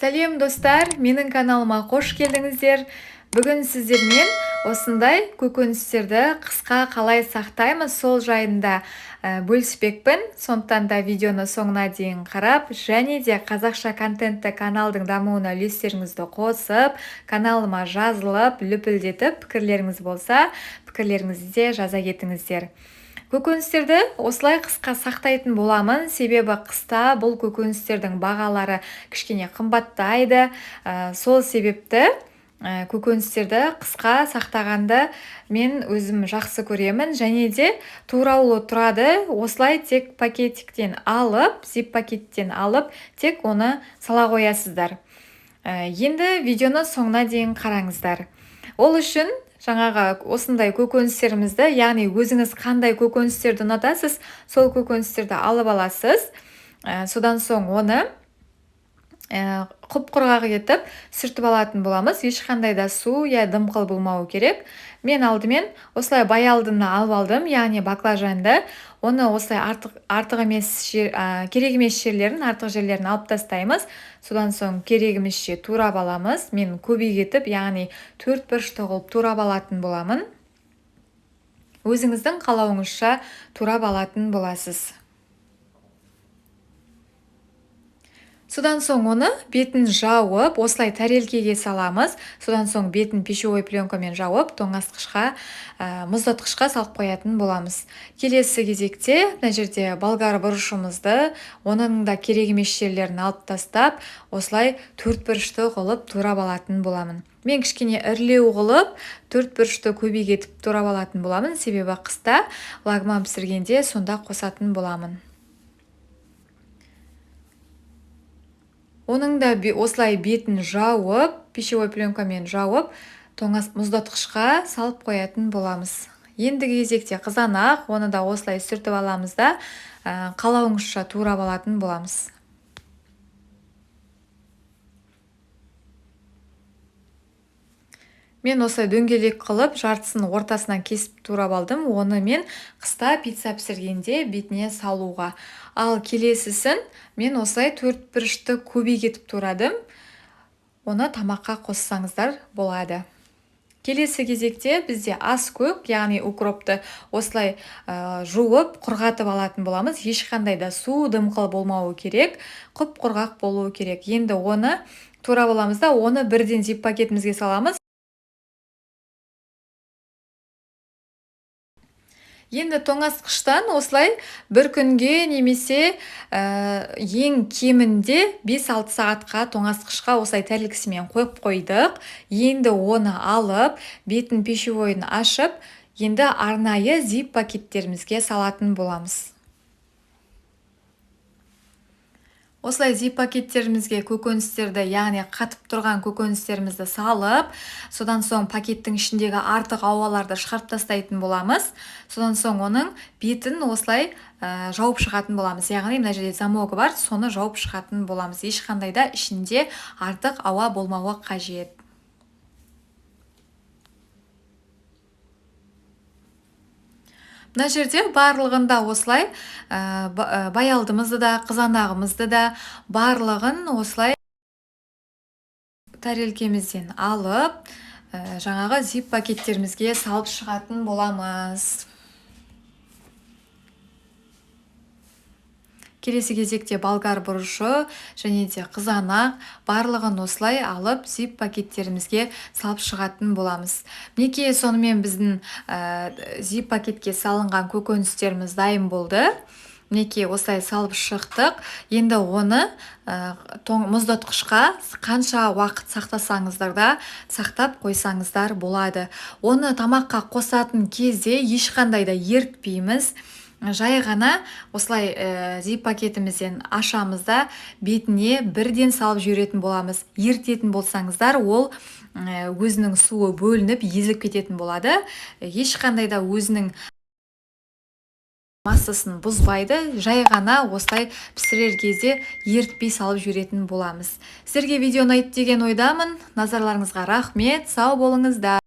Сәлем достар, менің каналыма қош келдіңіздер. Бүгін сіздермен осындай көкөністерді қысқа қалай сақтаймыз сол жайында бөліспекпін. Сондықтан да видеоны соңына дейін қарап, және де қазақша контентті каналдың дамуына үлестеріңізді қосып, каналыма жазылып, лүпілдетіп, пікірлеріңіз болса, пікірлеріңізді де жаза кетіңіздер. Көкөністерді осылай қысқа сақтайтын боламын, себебі қыста бұл көкөністердің бағалары кішкене қымбаттайды. Сол себепті көкөністерді қысқа сақтағанды мен өзім жақсы көремін, және де тураулы тұрады. Осылай тек пакеттен алып, зип пакеттен алып, тек оны сала қоясыздар. Енді видеоны соңына дейін қараңыздар. Ол үшін жаңағы осындай көкөністерімізді, яғни өзіңіз қандай көкөністерді ұнатасыз, сол көкөністерді алып аласыз. Содан соң оны құп-құрғақ етіп сүртіп алатын боламыз. Ешқандай да су я дымқыл болмауы керек. Мен алдымен осылай баялдыны алып алдым, яғни баклажанды. Оны осылай артық емес керек емес жерлерін, артық жерлерін алып тастаймыз. Содан соң керек емесше турап аламыз. Мен көбейтіп, яғни 4 бұрышты қылып турап алатын боламын. Өзіңіздің қалауыңызша турап алатын боласыз. Содан соң оны бетін жауып, осылай тәрелкеге саламыз. Содан соң бетін пищевой пленкамен жауып, тоңазытқышқа, мұздатқышқа салып қоятын боламыз. Келесі кезекте мына жерде болгар бұрышымызды, оның да керек емес жерлерін алып тастап, осылай 4 бұрышты қылып турап алатын боламын. Мен кішкене ірілеу қылып, 4 бұрышты көбейтіп турап алатын боламын, себебі қыста лагман пісіргенде сонда қосатын боламын. Оның да осылай бетін жауып, пищевой пленкамен жауып, мұздатқышқа салып қоятын боламыз. Ендігі кезекте қызанақ, оны да осылай сүртіп аламыз да, қалауыңызша турап алатын боламыз. Мен осылай дөңгелек қылып, жартысын ортасынан кесіп турап алдым. Оны мен қыста пицца пісіргенде бетіне салуға. Ал келесісін мен осылай 4 бұрышты көбейтіп турадым. Оны тамаққа қоссаңыздар болады. Келесі кезекте бізде ас көк, яғни укропты осылай жуып, құрғатып алатын боламыз. Ешқандай да су дымқыл болмауы керек, құп-құрғақ болуы керек. Енді оны турап аламыз да, оны бірден зип пакетімізге саламыз. Енді тоңазытқыштан осылай бір күнге немесе ең кемінде 5-6 сағатқа тоңазытқышқа осылай тәрелкесімен қойып қойдық. Енді оны алып, бетін пищевойын ашып, енді арнайы зип пакеттерімізге салатын боламыз. Осылай зип пакеттерімізге көкөністерді, яғни қатып тұрған көкөністерімізді салып, содан соң пакеттің ішіндегі артық ауаларды шығарып тастайтын боламыз. Содан соң оның бетін осылай жауып шығатын боламыз. Яғни мына жерде замогы бар, соны жауып шығатын боламыз. Ешқандай да ішінде артық ауа болмауы қажет. Мына жерде барлығында осылай баялдымызды да, қызанағымызды да барлығын осылай тәрелкемізден алып, жаңағы зип пакеттерімізге салып шығатын боламыз. Келесі кезекте болгар бұрышы және де қызанақ барлығын осылай алып зип пакеттерімізге салып шығатын боламыз. Мінекей сонымен біздің зип пакетке салынған көкөністеріміз дайын болды. Мінекей осылай салып шықтық. Енді оны мұздатқышқа қанша уақыт сақтасаңыздар да сақтап қойсаңыздар болады. Оны тамаққа қосатын кезде ешқандай да ерітпейміз. Жай ғана осылай зип пакетімізден ашамыз да бетіне бірден салып жіберетін боламыз. Ертетін болсаңыздар, ол өзінің суы бөлініп, езіліп кететін болады. Ешқандай да өзінің массасын бұзбайды. Жай ғана осылай пісірер кезде ертпей салып жіберетін боламыз. Сіздерге видео ұнайды деген ойдамын. Назарларыңызға рахмет. Сау болыңыздар.